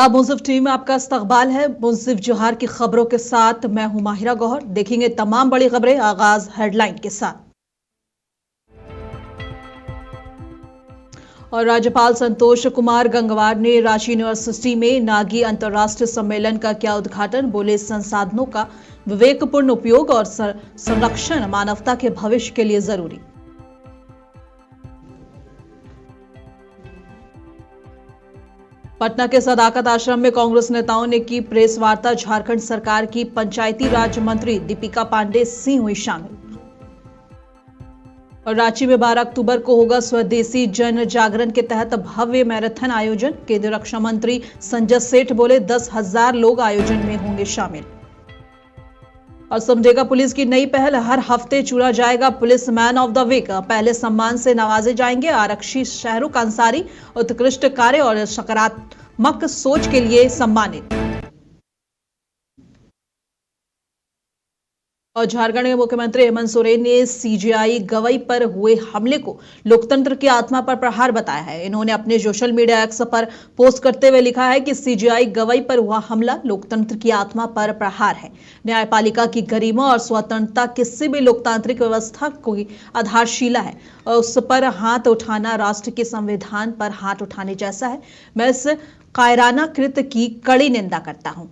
आदाब मुंसिफ टीम में आपका इस्तकबाल है। मुंसिफ जोहार की खबरों के साथ मैं हूं माहिरा गौहर। देखेंगे तमाम बड़ी खबरें। आगाज हेडलाइन के साथ। और राज्यपाल संतोष कुमार गंगवार ने रांची यूनिवर्सिटी में नागी अंतर्राष्ट्रीय सम्मेलन का किया उद्घाटन। बोले संसाधनों का विवेकपूर्ण उपयोग और संरक्षण मानवता के भविष्य के लिए जरूरी। पटना के सदाकत आश्रम में कांग्रेस नेताओं ने की प्रेस वार्ता। झारखंड सरकार की पंचायती राज मंत्री दीपिका पांडे सिंह हुई शामिल। और रांची में 12 अक्टूबर को होगा स्वदेशी जन जागरण के तहत भव्य मैराथन आयोजन। केंद्रीय रक्षा मंत्री संजय सेठ बोले 10,000 लोग आयोजन में होंगे शामिल। और समझेगा पुलिस की नई पहल, हर हफ्ते चुना जाएगा police man of the week. पहले सम्मान से नवाजे जाएंगे आरक्षी शाहरुख अंसारी। उत्कृष्ट कार्य और सकारात्मक सोच के लिए सम्मानित। और झारखंड के मुख्यमंत्री हेमंत सोरेन ने सीजेआई गवई पर हुए हमले को लोकतंत्र की आत्मा पर प्रहार बताया है। इन्होंने अपने सोशल मीडिया एक्स पर पोस्ट करते हुए लिखा है कि सीजेआई गवई पर हुआ हमला लोकतंत्र की आत्मा पर प्रहार है। न्यायपालिका की गरिमा और स्वतंत्रता किसी भी लोकतांत्रिक व्यवस्था की आधारशिला है और उस पर हाथ उठाना राष्ट्र के संविधान पर हाथ उठाने जैसा है। मैं इस कायराना कृत्य की कड़ी निंदा करता हूं।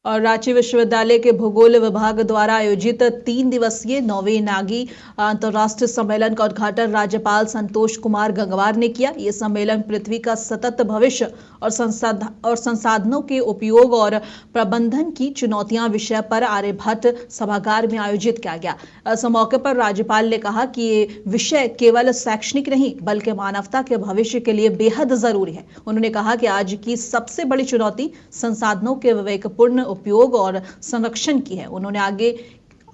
और रांची विश्वविद्यालय के भूगोल विभाग द्वारा आयोजित 3 दिवसीय 9वें नागी अंतर्राष्ट्रीय सम्मेलन का उद्घाटन राज्यपाल संतोष कुमार गंगवार ने किया। यह सम्मेलन पृथ्वी का सतत भविष्य और संसाधनों के उपयोग और प्रबंधन की चुनौतियां विषय पर आर्यभट्ट सभागार में आयोजित किया गया। इस मौके पर राज्यपाल ने कहा कि ये विषय केवल शैक्षणिक नहीं बल्कि मानवता के भविष्य के लिए बेहद जरूरी है। उन्होंने कहा कि आज की सबसे बड़ी चुनौती संसाधनों के विवेकपूर्ण उपयोग और संरक्षण की है। उन्होंने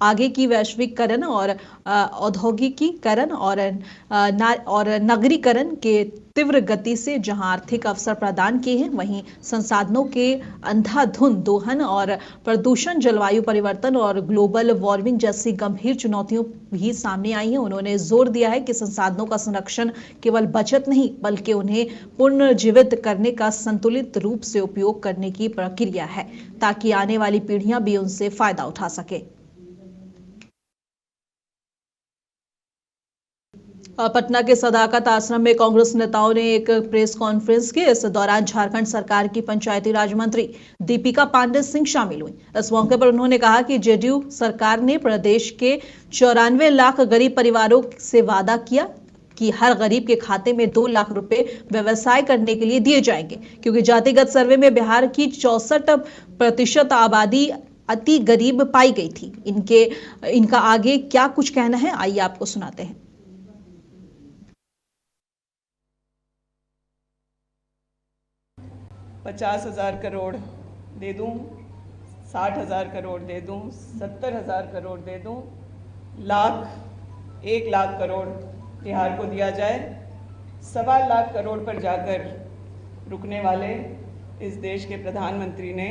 आगे की वैश्वीकरण और औद्योगिकीकरण और नगरीकरण के तीव्र गति से जहां आर्थिक अवसर प्रदान किए हैं, वहीं संसाधनों के अंधाधुंध दोहन और प्रदूषण, जलवायु परिवर्तन और ग्लोबल वार्मिंग जैसी गंभीर चुनौतियां भी सामने आई हैं। उन्होंने जोर दिया है कि संसाधनों का संरक्षण केवल बचत नहीं बल्कि उन्हें पुनर्जीवित करने का संतुलित रूप से उपयोग करने की प्रक्रिया है ताकि आने वाली पीढ़ियां भी उनसे फायदा उठा सके। पटना के सदाकत आश्रम में कांग्रेस नेताओं ने एक प्रेस कॉन्फ्रेंस की। इस दौरान झारखंड सरकार की पंचायती राज मंत्री दीपिका पांडे सिंह शामिल हुई। इस मौके पर उन्होंने कहा कि जेडीयू सरकार ने प्रदेश के 94 लाख गरीब परिवारों से वादा किया कि हर गरीब के खाते में 2 लाख रुपए व्यवसाय करने के लिए दिए जाएंगे, क्योंकि जातिगत सर्वे में बिहार की 64% आबादी अति गरीब पाई गई थी। इनका आगे क्या कुछ कहना है, आइए आपको सुनाते हैं। 50,000 करोड़ दे दूं, 60,000 करोड़ दे दूं, 70,000 करोड़ दे दूं, 1 लाख करोड़ बिहार को दिया जाए। 1.25 लाख करोड़ पर जाकर रुकने वाले इस देश के प्रधानमंत्री ने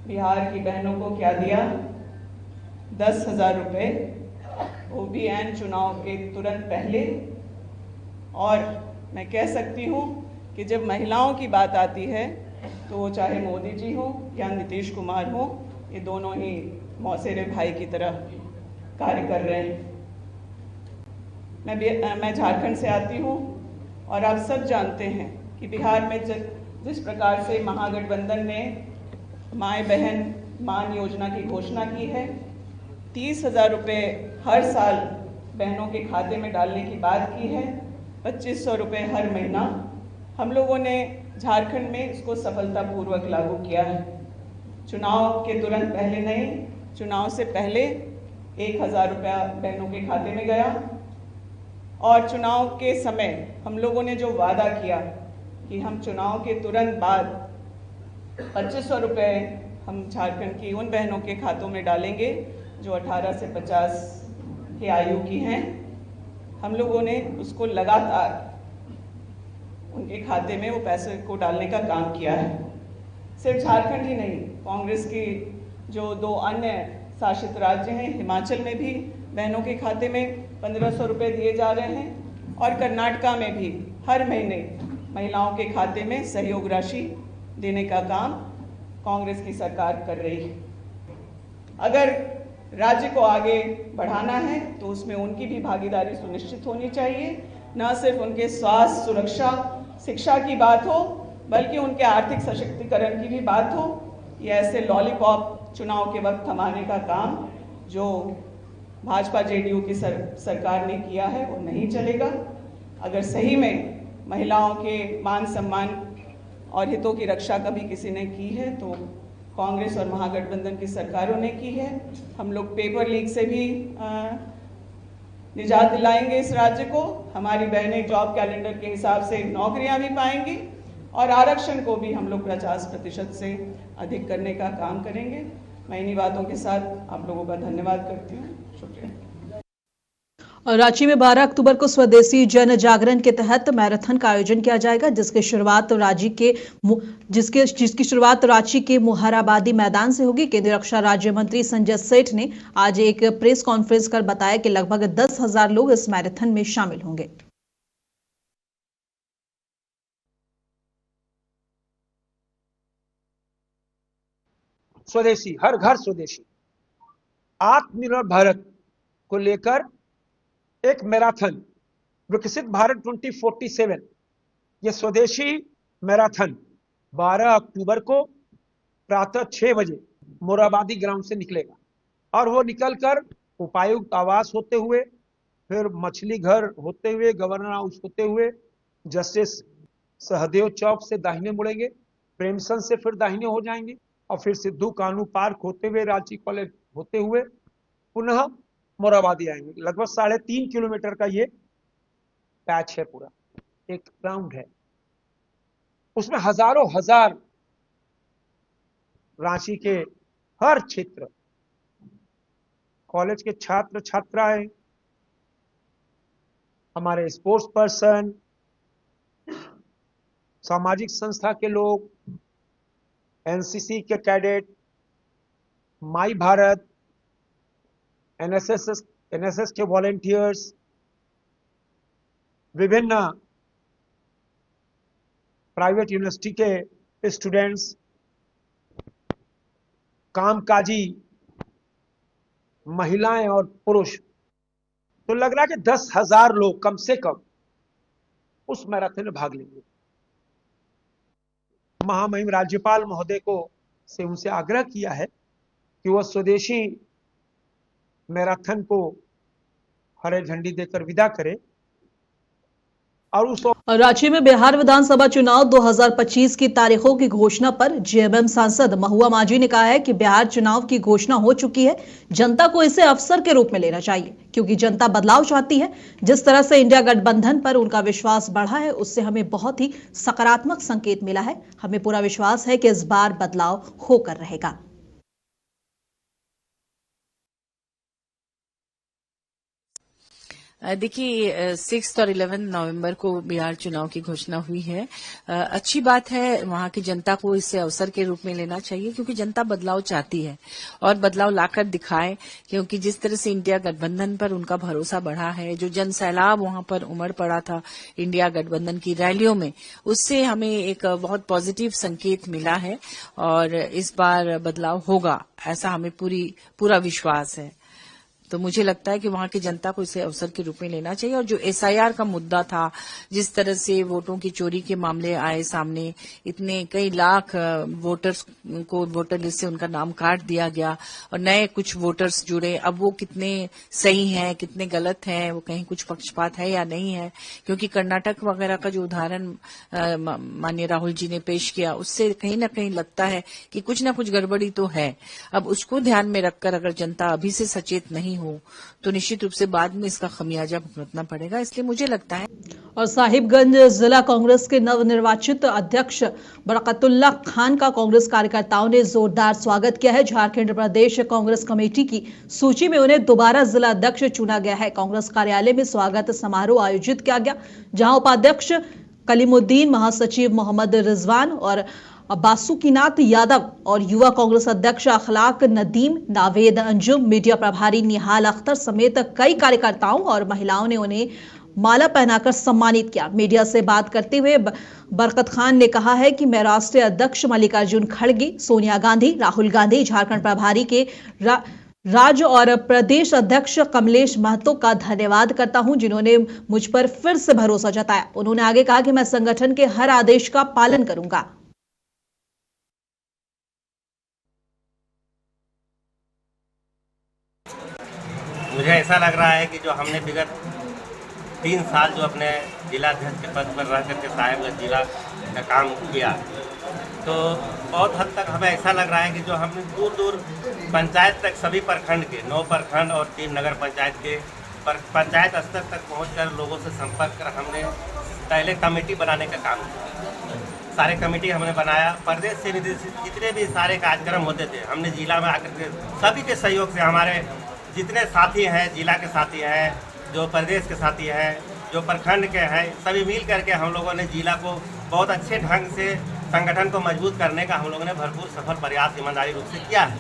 बिहार की बहनों को क्या दिया? 10,000 रुपये, वो भी ऐन चुनाव के तुरंत पहले। और मैं कह सकती हूँ कि जब महिलाओं की बात आती है तो वो चाहे मोदी जी हो या नीतीश कुमार हो, ये दोनों ही मौसेरे भाई की तरह कार्य कर रहे हैं। मैं झारखंड से आती हूँ और आप सब जानते हैं कि बिहार में जिस प्रकार से महागठबंधन ने माए बहन मान योजना की घोषणा की है, 30,000 रुपये हर साल बहनों के खाते में डालने की बात की है, 2,500 रुपये हर महीना। हम लोगों ने झारखंड में इसको सफलतापूर्वक लागू किया है। चुनाव के तुरंत पहले नहीं, चुनाव से पहले 1,000 रुपया बहनों के खाते में गया। और चुनाव के समय हम लोगों ने जो वादा किया कि हम चुनाव के तुरंत बाद 2,500 रुपये हम झारखंड की उन बहनों के खातों में डालेंगे जो 18 से 50 की आयु की हैं। हम लोगों ने उसको लगातार उनके खाते में वो पैसे को डालने का काम किया है। सिर्फ झारखंड ही नहीं, कांग्रेस की जो 2 अन्य शासित राज्य हैं, हिमाचल में भी बहनों के खाते में 1,500 रुपये दिए जा रहे हैं। और कर्नाटका में भी हर महीने महिलाओं के खाते में सहयोग राशि देने का काम कांग्रेस की सरकार कर रही है। अगर राज्य को आगे बढ़ाना है तो उसमें उनकी भी भागीदारी सुनिश्चित होनी चाहिए। न सिर्फ उनके स्वास्थ्य, सुरक्षा, शिक्षा की बात हो, बल्कि उनके आर्थिक सशक्तिकरण की भी बात हो। ये ऐसे लॉलीपॉप चुनाव के वक्त थमाने का काम जो भाजपा जेडीयू की सरकार ने किया है वो नहीं चलेगा। अगर सही में महिलाओं के मान सम्मान और हितों की रक्षा कभी किसी ने की है तो कांग्रेस और महागठबंधन की सरकारों ने की है। हम लोग पेपर लीक से भी निजात दिलाएंगे इस राज्य को। हमारी बहनें जॉब कैलेंडर के हिसाब से नौकरियां भी पाएंगी और आरक्षण को भी हम लोग 50% से अधिक करने का काम करेंगे। मैं इन्हीं बातों के साथ आप लोगों का धन्यवाद करती हूँ। शुक्रिया। और रांची में 12 अक्टूबर को स्वदेशी जन जागरण के तहत मैराथन का आयोजन किया जाएगा, जिसकी शुरुआत रांची के मुहराबादी मैदान से होगी। केंद्रीय रक्षा राज्य मंत्री संजय सेठ ने आज एक प्रेस कॉन्फ्रेंस कर बताया कि लगभग 10,000 लोग इस मैराथन में शामिल होंगे। स्वदेशी, हर घर स्वदेशी, आत्मनिर्भर भारत को लेकर एक मैराथन विकसित भारत 2047, यह स्वदेशी मैराथन 12 अक्टूबर को प्रातः 6 बजे मोराबादी ग्राउंड से निकलेगा और वो निकलकर उपायुक्त आवास होते हुए, फिर मछली घर होते हुए, गवर्नर हाउस होते हुए, जस्टिस सहदेव चौक से दाहिने मुड़ेंगे, प्रेमचंद से फिर दाहिने हो जाएंगे और फिर सिद्धू कानू पार्क होते हुए, रांची कॉलेज होते हुए पुनः मोराबादी आएंगे। लगभग 3.5 किलोमीटर का ये पैच है, पूरा एक राउंड है। उसमें हजारों हजार रांची के हर क्षेत्र, कॉलेज के छात्र छात्राएं, हमारे स्पोर्ट्स पर्सन, सामाजिक संस्था के लोग, एनसीसी के कैडेट, माई भारत, एनएसएस के वॉलेंटियर्स, विभिन्न प्राइवेट यूनिवर्सिटी के स्टूडेंट्स, कामकाजी महिलाएं और पुरुष, तो लग रहा है कि 10,000 लोग कम से कम उस मैराथन में भाग लेंगे। महामहिम राज्यपाल महोदय को से उनसे आग्रह किया है कि वह स्वदेशी मैराथन को हरे झंडी देकर विदा करे। और रांची में बिहार विधानसभा चुनाव 2025 की तारीखों की घोषणा पर जेएमएम सांसद महुआ माझी ने कहा है कि बिहार चुनाव की घोषणा हो चुकी है, जनता को इसे अवसर के रूप में लेना चाहिए, क्योंकि जनता बदलाव चाहती है। जिस तरह से इंडिया गठबंधन पर उनका विश्वास बढ़ा है, उससे हमें बहुत ही सकारात्मक संकेत मिला है। हमें पूरा विश्वास है कि इस बार बदलाव होकर रहेगा। देखिए 6 और 11 नवंबर को बिहार चुनाव की घोषणा हुई है। अच्छी बात है, वहां की जनता को इसे अवसर के रूप में लेना चाहिए, क्योंकि जनता बदलाव चाहती है और बदलाव लाकर दिखाए। क्योंकि जिस तरह से इंडिया गठबंधन पर उनका भरोसा बढ़ा है, जो जन सैलाब वहां पर उमड़ पड़ा था इंडिया गठबंधन की रैलियों में, उससे हमें एक बहुत पॉजिटिव संकेत मिला है और इस बार बदलाव होगा, ऐसा हमें पूरा विश्वास है। तो मुझे लगता है कि वहां की जनता को इसे अवसर के रूप में लेना चाहिए। और जो एसआईआर का मुद्दा था, जिस तरह से वोटों की चोरी के मामले आए सामने, इतने कई लाख वोटर्स को वोटर लिस्ट से उनका नाम काट दिया गया और नए कुछ वोटर्स जुड़े, अब वो कितने सही हैं, कितने गलत हैं, वो कहीं कुछ पक्षपात है या नहीं है। क्योंकि कर्नाटक वगैरह का जो उदाहरण माननीय राहुल जी ने पेश किया, उससे कहीं ना कहीं लगता है कि कुछ ना कुछ गड़बड़ी तो है। अब उसको ध्यान में रखकर अगर जनता अभी से सचेत नहीं हो तो निश्चित रूप से बाद में इसका खमियाजा भुगतना पड़ेगा, इसलिए मुझे लगता है। और साहिबगंज जिला कांग्रेस के नवनिर्वाचित अध्यक्ष बरकतुल्लाह खान का कांग्रेस कार्यकर्ताओं ने जोरदार स्वागत किया है। झारखंड प्रदेश कांग्रेस कमेटी की सूची में उन्हें दोबारा जिला अध्यक्ष चुना गया है। कांग्रेस कार्यालय में स्वागत समारोह आयोजित किया गया, जहां उपाध्यक्ष कलीमुद्दीन, महासचिव मोहम्मद रिजवान और बासुकीनाथ यादव और युवा कांग्रेस अध्यक्ष अखलाक नदीम, नावेद अंजुम, मीडिया प्रभारी निहाल अख्तर समेत कई कार्यकर्ताओं और महिलाओं ने उन्हें माला पहनाकर सम्मानित किया। मीडिया से बात करते हुए बरकत खान ने कहा है कि मैं राष्ट्रीय अध्यक्ष मल्लिकार्जुन खड़गे, सोनिया गांधी, राहुल गांधी, झारखंड प्रभारी के राज्य और प्रदेश अध्यक्ष कमलेश महतो का धन्यवाद करता हूं, जिन्होंने मुझ पर फिर से भरोसा जताया। उन्होंने आगे कहा कि मैं संगठन के हर आदेश का पालन करूंगा। मुझे ऐसा लग रहा है कि जो हमने विगत 3 साल जो अपने जिलाध्यक्ष के पद पर रह करके साहेबगंज जिला का काम किया, तो बहुत हद तक हमें ऐसा लग रहा है कि जो हमने दूर दूर पंचायत तक सभी प्रखंड के 9 प्रखंड और 3 नगर पंचायत के पंचायत स्तर तक पहुंचकर लोगों से संपर्क कर हमने पहले कमेटी बनाने का काम किया। सारे कमेटी हमने बनाया, प्रदेश से जितने भी सारे कार्यक्रम होते थे हमने जिला में आकर के सभी के सहयोग से, हमारे जितने साथी हैं जिला के साथी हैं, जो प्रदेश के साथी हैं, जो प्रखंड के हैं, सभी मिल करके हम लोगों ने जिला को बहुत अच्छे ढंग से संगठन को मजबूत करने का हम लोगों ने भरपूर सफल प्रयास ईमानदारी रूप से किया है।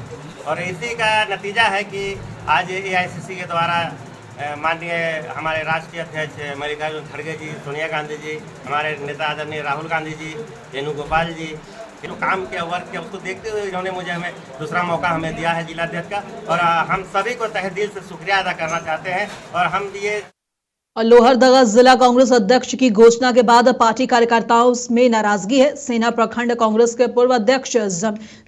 और इसी का नतीजा है कि आज AICC के द्वारा माननीय हमारे राष्ट्रीय अध्यक्ष मल्लिकार्जुन खड़गे जी, सोनिया गांधी जी, हमारे नेता आदरणीय राहुल गांधी जी, वेणुगोपाल जी, जो काम किया, वर्क किया, उसको देखते हुए इन्होंने मुझे हमें दूसरा मौका हमें दिया है जिलाध्यक्ष का, और हम सभी को तहे दिल से शुक्रिया अदा करना चाहते हैं। और हम ये और लोहरदगा जिला कांग्रेस अध्यक्ष की घोषणा के बाद पार्टी कार्यकर्ताओं में नाराजगी है। सेना प्रखंड कांग्रेस के पूर्व अध्यक्ष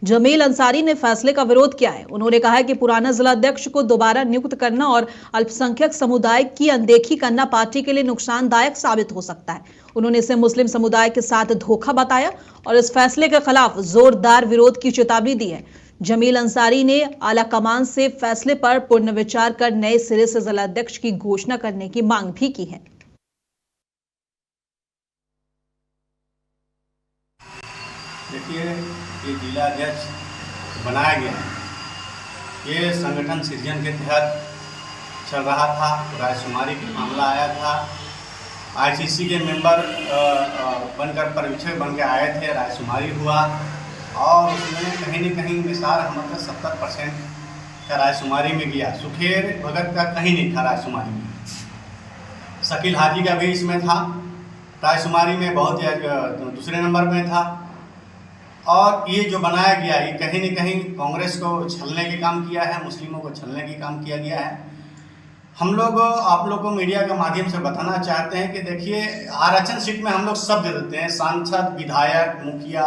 जमील अंसारी ने फैसले का विरोध किया है। उन्होंने कहा है कि पुराना जिला अध्यक्ष को दोबारा नियुक्त करना और अल्पसंख्यक समुदाय की अनदेखी करना पार्टी के लिए नुकसानदायक साबित हो सकता है। उन्होंने इसे मुस्लिम समुदाय के साथ धोखा बताया और इस फैसले के खिलाफ जोरदार विरोध की चेतावनी दी है। जमील अंसारी ने आला कमान से फैसले पर पुनर्विचार कर नए सिरे से जिला अध्यक्ष की घोषणा करने की मांग भी की है। देखिए, ये जिला अध्यक्ष बनाया गया है, ये संगठन सृजन के तहत चल रहा था। रायशुमारी का मामला आया था, ICC के मेंबर बनकर पर्यवेक्षक बन के आए थे, रायशुमारी हुआ और उसमें कहीं न कहीं निसार अहमद का 70% का रायशुमारी में गया। सुखेर भगत का कहीं नहीं था रायशुमारी में, शकील हाजी का भी इसमें था, रायशुमारी में बहुत दूसरे नंबर में था। और ये जो बनाया गया, ये कहीं न कहीं कांग्रेस को छलने के काम किया है, मुस्लिमों को छलने के काम किया गया है। हम लोग आप लोग को मीडिया के माध्यम से बताना चाहते हैं कि देखिए, आरक्षण सीट में हम लोग सब दे देते हैं, सांसद, विधायक, मुखिया,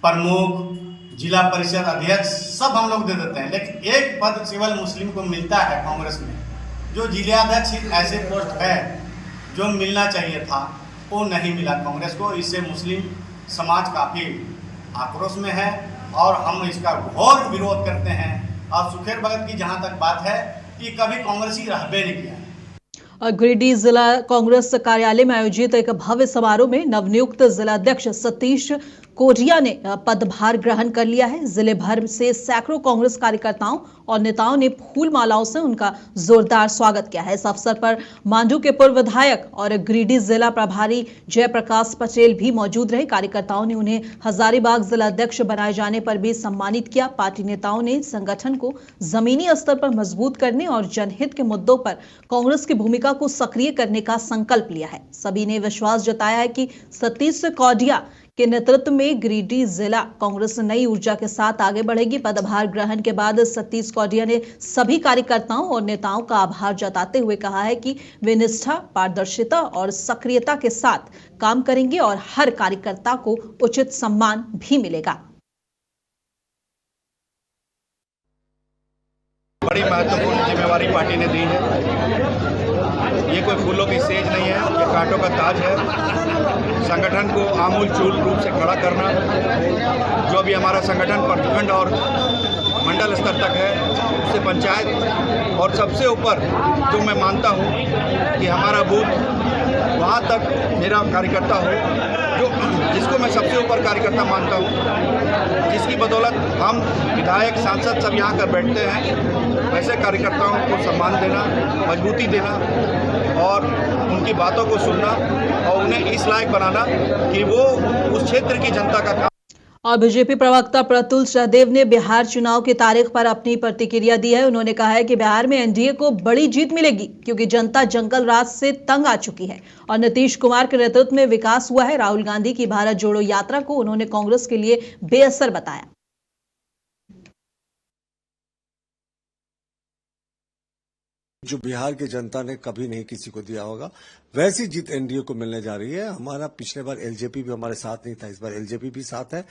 प्रमुख, जिला परिषद अध्यक्ष, सब हम लोग दे देते हैं, लेकिन एक पद केवल मुस्लिम को मिलता है कांग्रेस में। जो जिलाध्यक्ष ऐसे पोस्ट है जो मिलना चाहिए था, वो नहीं मिला कांग्रेस को। इससे मुस्लिम समाज काफ़ी आक्रोश में है और हम इसका घोर विरोध करते हैं। और सुखेर भगत की जहाँ तक बात है, ये कभी कांग्रेसी रहबे नहीं किया। गिरिडीह जिला कांग्रेस कार्यालय में आयोजित एक भव्य समारोह में नवनियुक्त जिलाध्यक्ष सतीश कोटिया ने पदभार ग्रहण कर लिया है। जिले भर से सैकड़ों कांग्रेस कार्यकर्ताओं और नेताओं ने फूल मालाओं से उनका जोरदार स्वागत किया है। इस अवसर पर मांडू के पूर्व विधायक और गिरिडीह जिला प्रभारी जयप्रकाश पटेल भी मौजूद रहे। कार्यकर्ताओं ने उन्हें हजारीबाग जिलाध्यक्ष बनाए जाने पर भी सम्मानित किया। पार्टी नेताओं ने संगठन को जमीनी स्तर पर मजबूत करने और जनहित के मुद्दों पर कांग्रेस की भूमिका को सक्रिय करने का संकल्प लिया है। सभी ने विश्वास जताया है कि सतीश कोटिया के नेतृत्व में गिरिडीह जिला कांग्रेस नई ऊर्जा के साथ आगे बढ़ेगी। पदभार ग्रहण के बाद सतीश कोटिया ने सभी कार्यकर्ताओं और नेताओं का आभार जताते हुए कहा है कि वे निष्ठा, पारदर्शिता और सक्रियता के साथ काम करेंगे और हर कार्यकर्ता को उचित सम्मान भी मिलेगा। बड़ी महत्वपूर्ण जिम्मेवारी पार्टी ने दी है। ये कोई फूलों की सेज नहीं है, ये कांटों का ताज है। संगठन को आमूल चूल रूप से खड़ा करना, जो भी हमारा संगठन प्रखंड और मंडल स्तर तक है, उससे पंचायत और सबसे ऊपर जो मैं मानता हूँ कि हमारा बूथ, वहाँ तक मेरा कार्यकर्ता हो, जिसको मैं सबसे ऊपर कार्यकर्ता मानता हूँ, जिसकी बदौलत हम विधायक, सांसद सब यहाँ कर बैठते हैं। वैसे कार्यकर्ताओं को सम्मान देना, मजबूती देना और उनकी बातों को सुनना और उन्हें इस लायक बनाना कि वो उस क्षेत्र की जनता का काम। और बीजेपी प्रवक्ता प्रतुल सहदेव ने बिहार चुनाव की तारीख पर अपनी प्रतिक्रिया दी है। उन्होंने कहा है कि बिहार में एनडीए को बड़ी जीत मिलेगी क्योंकि जनता जंगल राज से तंग आ चुकी है और नीतीश कुमार के नेतृत्व में विकास हुआ है। राहुल गांधी की भारत जोड़ो यात्रा को उन्होंने कांग्रेस के लिए बेअसर बताया। जो बिहार की जनता ने कभी नहीं किसी को दिया होगा, वैसी जीत एनडीए को मिलने जा रही है। हमारा पिछले बार एलजेपी भी हमारे साथ नहीं था, इस बार एलजेपी भी साथ है।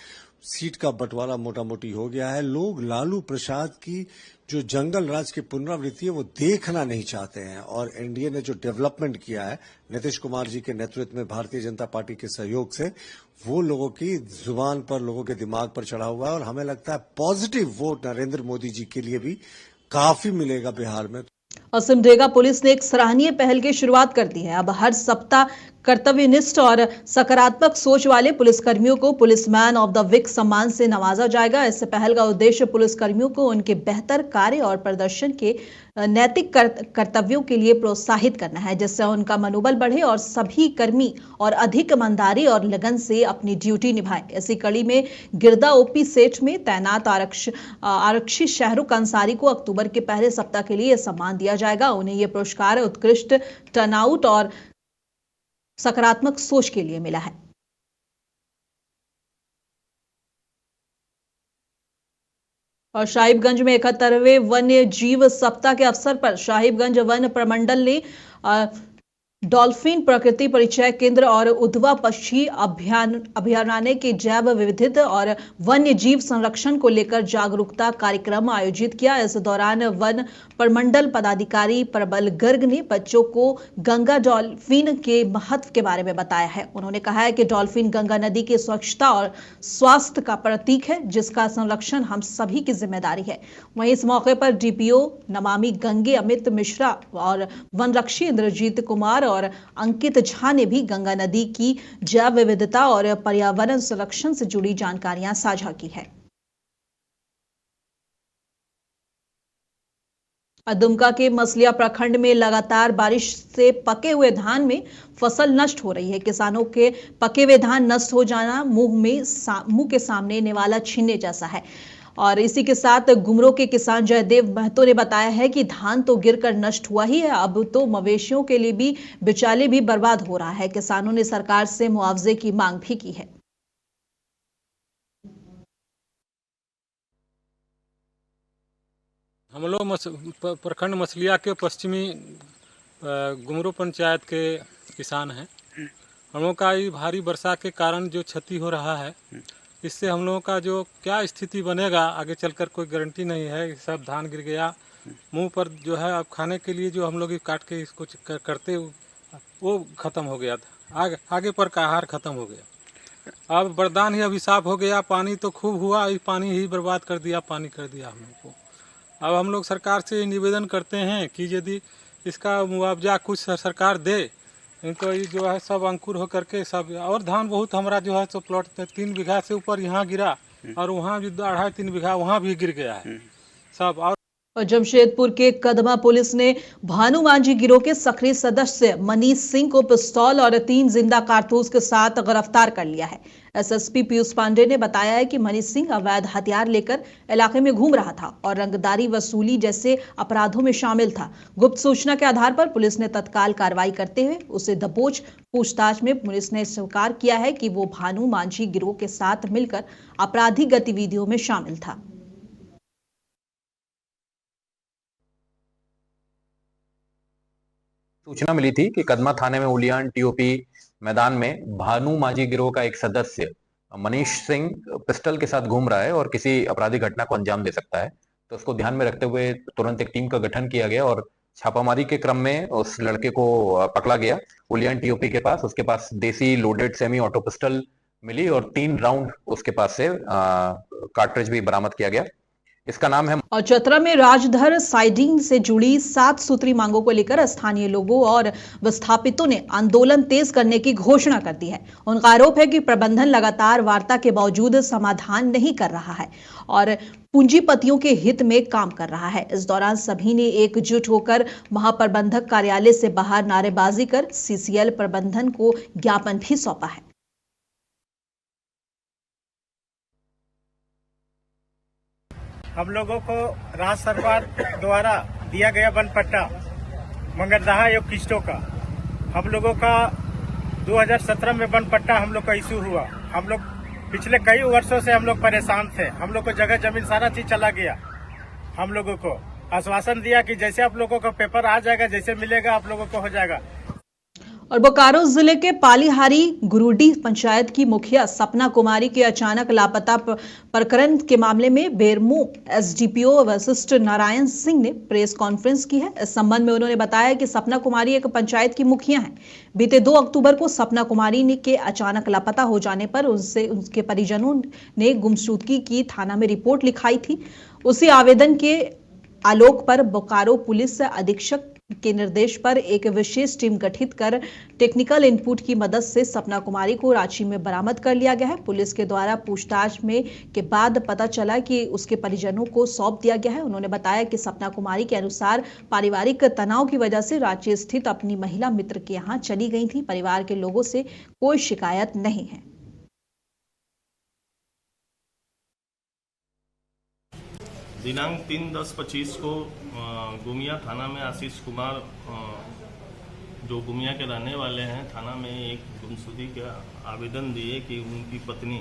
सीट का बंटवारा मोटा मोटी हो गया है। लोग लालू प्रसाद की जो जंगल राज की पुनरावृत्ति है वो देखना नहीं चाहते हैं और एनडीए ने जो डेवलपमेंट किया है नीतीश कुमार जी के नेतृत्व में भारतीय जनता पार्टी के सहयोग से, वो लोगों की जुबान पर, लोगों के दिमाग पर चढ़ा हुआ है और हमें लगता है पॉजिटिव वोट नरेंद्र मोदी जी के लिए भी काफी मिलेगा बिहार में। और सिमडेगा पुलिस ने एक सराहनीय पहल की शुरुआत कर दी है। अब हर सप्ताह कर्तव्यनिष्ठ और सकारात्मक सोच वाले पुलिसकर्मियों को पुलिसमैन ऑफ द वीक सम्मान से नवाजा जाएगा। इस पहल का उद्देश्य पुलिसकर्मियों को उनके बेहतर कार्य और प्रदर्शन के नैतिक कर्तव्यों के लिए प्रोत्साहित करना है, जिससे उनका मनोबल बढ़े और सभी कर्मी और अधिक ईमानदारी और लगन से अपनी ड्यूटी निभाएं। इसी कड़ी में गिरदा ओपी सेठ में तैनात आरक्षी शाहरुख अंसारी को अक्टूबर के पहले सप्ताह के लिए सम्मान दिया जाएगा। उन्हें यह पुरस्कार उत्कृष्ट टर्नआउट और सकारात्मक सोच के लिए मिला है। और साहिबगंज में 71वें वन्य जीव सप्ताह के अवसर पर साहिबगंज वन प्रमंडल ने डॉल्फिन प्रकृति परिचय केंद्र और उधवा पक्षी अभयारण्य के जैव विविधता और वन्य जीव संरक्षण को लेकर जागरूकता कार्यक्रम आयोजित किया। इस दौरान वन प्रमंडल पदाधिकारी प्रबल गर्ग ने बच्चों को गंगा डॉल्फिन के महत्व के बारे में बताया है। उन्होंने कहा है कि डॉल्फिन गंगा नदी की स्वच्छता और स्वास्थ्य का प्रतीक है, जिसका संरक्षण हम सभी की जिम्मेदारी है। वहीं इस मौके पर डीपीओ नमामि गंगे अमित मिश्रा और वनरक्षी इंद्रजीत कुमार और अंकित झा ने भी गंगा नदी की जैव विविधता और पर्यावरण संरक्षण से जुड़ी जानकारियां साझा की है। दुमका के मसलिया प्रखंड में लगातार बारिश से पके हुए धान में फसल नष्ट हो रही है। किसानों के पके हुए धान नष्ट हो जाना मुंह के सामने निवाला छीनने जैसा है। और इसी के साथ गुमरो के किसान जयदेव महतो ने बताया है कि धान तो गिरकर नष्ट हुआ ही है, अब तो मवेशियों के लिए भी बिचाले भी बर्बाद हो रहा है। किसानों ने सरकार से मुआवजे की मांग भी की है। हम लोग प्रखंड मछलिया के पश्चिमी गुमरो पंचायत के किसान हैं। हम लोग का ये भारी वर्षा के कारण जो क्षति हो रहा है, इससे हम लोगों का जो क्या स्थिति बनेगा आगे चलकर कोई गारंटी नहीं है। सब धान गिर गया, मुंह पर जो है अब खाने के लिए जो हम लोग काट के इसको करते वो ख़त्म हो गया था। आगे पर का आहार ख़त्म हो गया। अब वरदान ही अभिशाप हो गया। पानी तो खूब हुआ, इस पानी ही बर्बाद कर दिया, पानी कर दिया हम लोग को। अब हम लोग सरकार से निवेदन करते हैं कि यदि इसका मुआवजा कुछ सरकार दे, इनको ये जो है सब अंकुर हो करके सब, और धान बहुत हमारा जो है सो प्लॉट 3 बीघा से ऊपर यहाँ गिरा और वहाँ भी 2.5-3 बीघा वहाँ भी गिर गया है सब। और जमशेदपुर के कदमा पुलिस ने भानु मांझी गिरोह के सक्रिय सदस्य मनीष सिंह को पिस्तौल और 3 जिंदा कारतूस के साथ गिरफ्तार कर लिया है। एसएसपी पीयूष पांडे ने बताया है कि मनीष सिंह अवैध हथियार लेकर इलाके में घूम रहा था और रंगदारी वसूली जैसे अपराधों में शामिल था। गुप्त सूचना के आधार पर पुलिस ने तत्काल कार्रवाई करते हुए उसे दबोच पूछताछ में पुलिस ने स्वीकार किया है कि वो भानु मांझी गिरोह के साथ मिलकर आपराधिक गतिविधियों में शामिल था। सूचना मिली थी कि कदमा थाने में उलियान टीओपी मैदान में भानु मांझी गिरोह का एक सदस्य मनीष सिंह पिस्टल के साथ घूम रहा है और किसी आपराधिक घटना को अंजाम दे सकता है। तो उसको ध्यान में रखते हुए तुरंत एक टीम का गठन किया गया और छापामारी के क्रम में उस लड़के को पकड़ा गया उलियान टीओपी के पास। उसके पास देसी लोडेड सेमी ऑटो पिस्टल मिली और 3 राउंड उसके पास से कार्ट्रिज भी बरामद किया गया। इसका नाम है। और चतरा में राजधर साइडिंग से जुड़ी 7 सूत्री मांगों को लेकर स्थानीय लोगों और विस्थापितों ने आंदोलन तेज करने की घोषणा कर दी है। उनका आरोप है कि प्रबंधन लगातार वार्ता के बावजूद समाधान नहीं कर रहा है और पूंजीपतियों के हित में काम कर रहा है। इस दौरान सभी ने एकजुट होकर महाप्रबंधक कार्यालय से बाहर नारेबाजी कर सीसीएल प्रबंधन को ज्ञापन भी सौंपा है। हम लोगों को राज्य सरकार द्वारा दिया गया वन पट्टा मंगलदहा एवं किस्टों का, हम लोगों का 2017 में वन पट्टा हम लोग का इशू हुआ। हम लोग पिछले कई वर्षों से हम लोग परेशान थे। हम लोग को जगह जमीन सारा चीज चला गया। हम लोगों को आश्वासन दिया कि जैसे आप लोगों को पेपर आ जाएगा, जैसे मिलेगा आप लोगों को हो जाएगा। और बोकारो जिले के पालीहारी गुरुडी पंचायत की मुखिया सपना कुमारी के अचानक लापता प्रकरण के मामले में बेरमो एसडीपीओ वशिष्ठ नारायण सिंह ने प्रेस कॉन्फ्रेंस की है। इस संबंध में उन्होंने बताया कि सपना कुमारी एक पंचायत की मुखिया हैं। बीते 2 अक्टूबर को सपना कुमारी के अचानक लापता हो जाने पर उनके परिजनों ने गुमशुदगी की थाना में रिपोर्ट लिखाई थी। उसी आवेदन के आलोक पर बोकारो पुलिस अधीक्षक के निर्देश पर एक विशेष टीम गठित कर टेक्निकल इनपुट की मदद से सपना कुमारी को रांची में बरामद कर लिया गया है। पुलिस के द्वारा पूछताछ में के बाद पता चला कि उसके परिजनों को सौंप दिया गया है। उन्होंने बताया कि सपना कुमारी के अनुसार पारिवारिक तनाव की वजह से रांची स्थित अपनी महिला मित्र के यहां चली गई थी। परिवार के लोगों से कोई शिकायत नहीं है। दिनांक 3/10/25 को गुमिया थाना में आशीष कुमार जो गुमिया के रहने वाले हैं, थाना में एक गुमशुदगी का आवेदन दिए कि उनकी पत्नी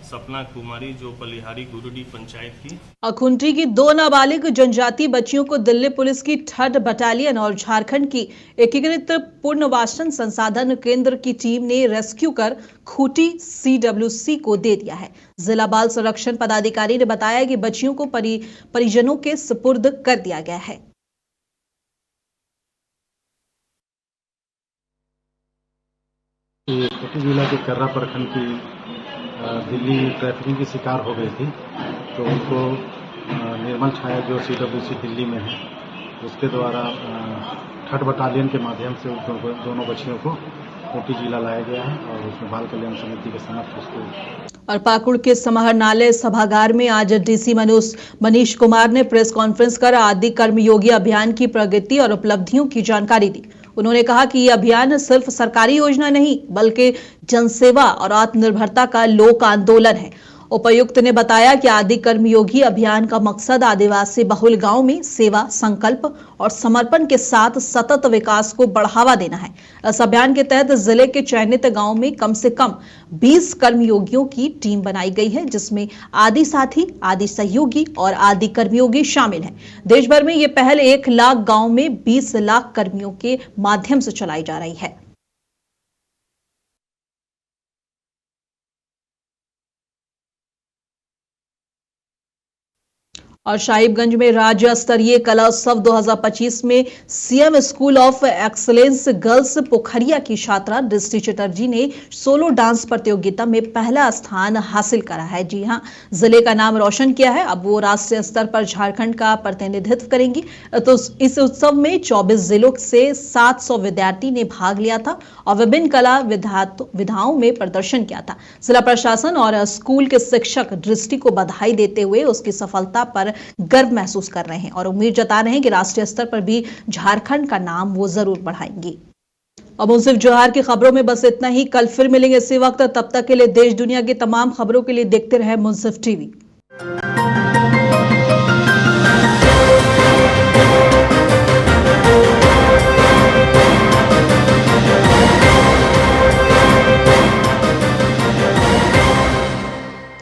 सपना कुमारी जो पलिहारी गुरुडी पंचायत की अखुंटी की 2 नाबालिग जनजातीय बच्चियों को दिल्ली पुलिस की 3rd बटालियन और झारखंड की एकीकृत पुनर्वासन संसाधन केंद्र की टीम ने रेस्क्यू कर खूंटी CWC को दे दिया है। जिला बाल संरक्षण पदाधिकारी ने बताया कि बच्चियों को परिजनों के सुपुर्द कर दिया गया है। खूंटी जिला के कर्रा प्रखंड की दिल्ली ट्रैफिकिंग की शिकार हो गई थी, तो उनको निर्मल छाया जो CWC दिल्ली में है उसके द्वारा 3rd बटालियन के माध्यम से दोनों बच्चियों को खूंटी जिला लाया गया है और उसमें बाल कल्याण समिति के समक्ष उसको। और पाकुड़ के समाहरणालय सभागार में आज डीसी मनीष कुमार ने प्रेस कॉन्फ्रेंस कर आदि कर्मयोगी अभियान की प्रगति और उपलब्धियों की जानकारी दी। उन्होंने कहा कि यह अभियान सिर्फ सरकारी योजना नहीं बल्कि जनसेवा और आत्मनिर्भरता का लोक आंदोलन है। उपायुक्त ने बताया कि आदि कर्मयोगी अभियान का मकसद आदिवासी बहुल गांव में सेवा, संकल्प और समर्पण के साथ सतत विकास को बढ़ावा देना है। इस अभियान के तहत जिले के चयनित गांव में कम से कम 20 कर्मयोगियों की टीम बनाई गई है, जिसमें आदि साथी, आदि सहयोगी और आदि कर्मयोगी शामिल हैं। देश भर में ये पहल 1 लाख गांव में 20 लाख कर्मियों के माध्यम से चलाई जा रही है। और साहिबगंज में राज्य स्तरीय कला उत्सव 2025 में CM school of excellence girls Pokhariya की छात्रा दृष्टि चटर्जी ने सोलो डांस प्रतियोगिता में पहला स्थान हासिल करा है। जी हां, जिले का नाम रोशन किया है। अब वो राष्ट्रीय स्तर पर झारखंड का प्रतिनिधित्व करेंगी। तो इस उत्सव में 24 जिलों से 700 विद्यार्थी ने भाग लिया था और विभिन्न कला विधाओं में प्रदर्शन किया था। जिला प्रशासन और स्कूल के शिक्षक दृष्टि को बधाई देते हुए उसकी सफलता पर गर्व महसूस कर रहे हैं और उम्मीद जता रहे हैं कि राष्ट्रीय स्तर पर भी झारखंड का नाम वो जरूर बढ़ाएंगी। अब मुंसिफ जोहार की खबरों में बस इतना ही। कल फिर मिलेंगे इसी वक्त। तब तक के लिए देश दुनिया की तमाम खबरों के लिए देखते रहे मुंसिफ टीवी।